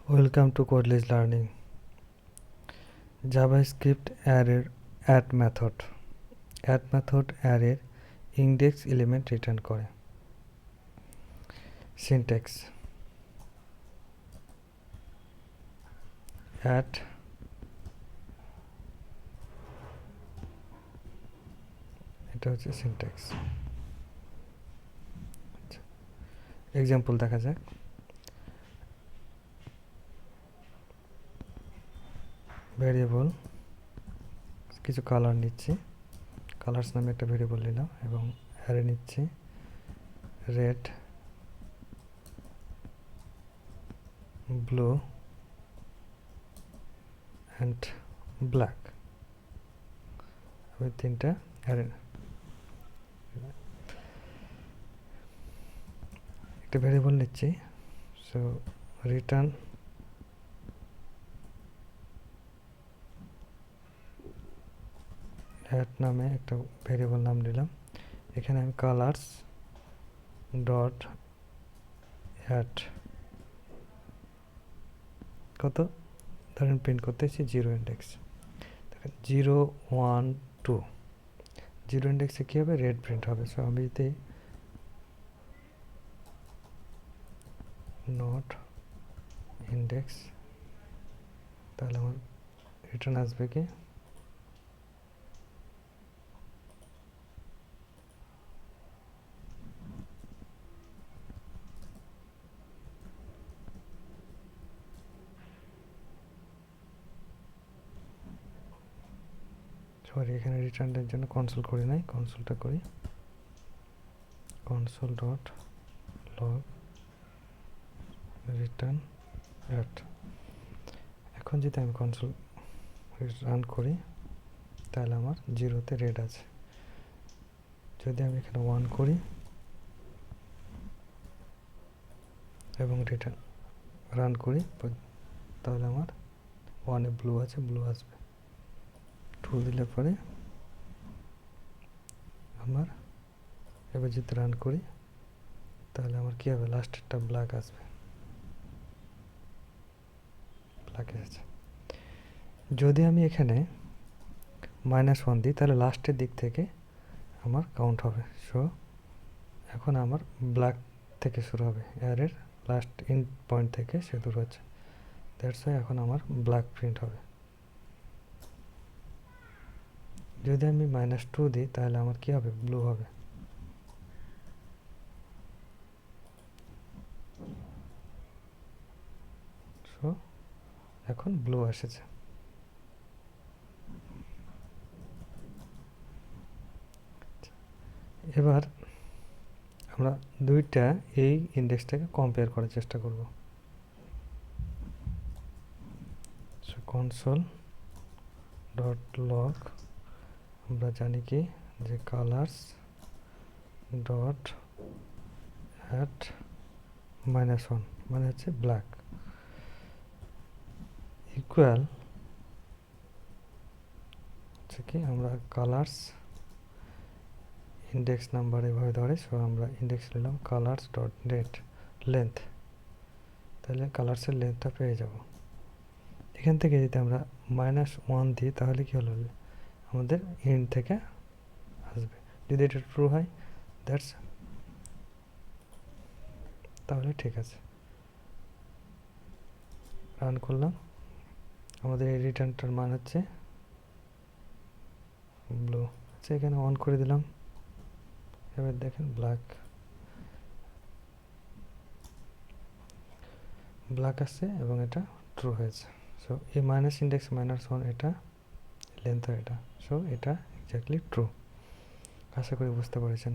Welcome to Codeless Learning. JavaScript array add method. Add method array index element return করে। Syntax add এটা হচ্ছে syntax। Example দেখা যাক। Variable কিছু colour নিচ্ছি, কালার্স নামে একটা ভেরিয়েবল নিলাম এবং অ্যারে নিচ্ছি রেড, ব্লু অ্যান্ড ব্ল্যাক। আমি তিনটা অ্যারে একটা ভেরিয়েবল নিচ্ছি। সো রিটার্ন অ্যাড নামে একটা ভেরিয়েবল নাম দিলাম। এখানে আমি কালার্স ডট অ্যাড কত ধরেন প্রিন্ট করতেছি 0 ইন্ডেক্স। দেখেন 0 1 2 0 ইন্ডেক্সে কী হবে, রেড প্রিন্ট হবে। সো আমি যদি নট ইন্ডেক্স তাহলে আমার রিটার্ন আসবে কি সরি, এখানে রিটার্নের জন্য কনসোল করি নাই, কনসোলটা করি। Console dot log return at. এখন যদি আমি কনসোল রান করি তাহলে আমার 0-তে রেড আছে। যদি আমি এখানে 1 করি এবং রিটার্ন রান করি তাহলে আমার 1-এ ব্লু আছে, ব্লু আসবে। 2 দিলে পরে আমার এবার যদি রান করি তাহলে আমার কী হবে, লাস্টেরটা ব্ল্যাক আসবে, ব্ল্যাক এসেছে। যদি আমি এখানে -1 দিই তাহলে লাস্টের দিক থেকে আমার কাউন্ট হবে। সো এখন আমার ব্ল্যাক থেকে শুরু হবে, অ্যারের লাস্ট ইন পয়েন্ট থেকে সে শুরু হচ্ছে। দ্যাটস ওয়াই এখন আমার ব্ল্যাক প্রিন্ট হবে। যদি আমি -2 দিই তাহলে আমার কী হবে, ব্লু হবে। সো এখন ব্লু এসেছে। এবার আমরা দুইটা এই ইন্ডেক্সটাকে কম্পেয়ার করার চেষ্টা করব। সো কনসোল ডট লগ আমরা জানি কি যে কালার্স ডট অ্যাট -1 মানে হচ্ছে ব্ল্যাক ইকুয়াল হচ্ছে কি আমরা কালার্স ইন্ডেক্স নাম্বার এভাবে ধরে। সো আমরা ইন্ডেক্স নিলাম কালার্স ডট নেট লেন্থ, তাহলে কালার্সের লেন্থটা পেয়ে যাব। এখান থেকে যদি আমরা -1 দিই তাহলে কী হলো, আমাদের ইন্ড থেকে আসবে। যদি এটা ট্রু হয় দ্যাটস তাহলে ঠিক আছে। রান করলাম, আমাদের এই রিটার্নটার মান হচ্ছে ব্লু। আচ্ছা, এখানে অন করে দিলাম, এবার দেখেন ব্ল্যাক আসছে এবং এটা ট্রু হয়েছে। সো এই ইন্ডেক্স -1 এটা লেন্থ এটা, সো এটা এক্স্যাক্টলি ট্রু। আশা করি বুঝতে পেরেছেন।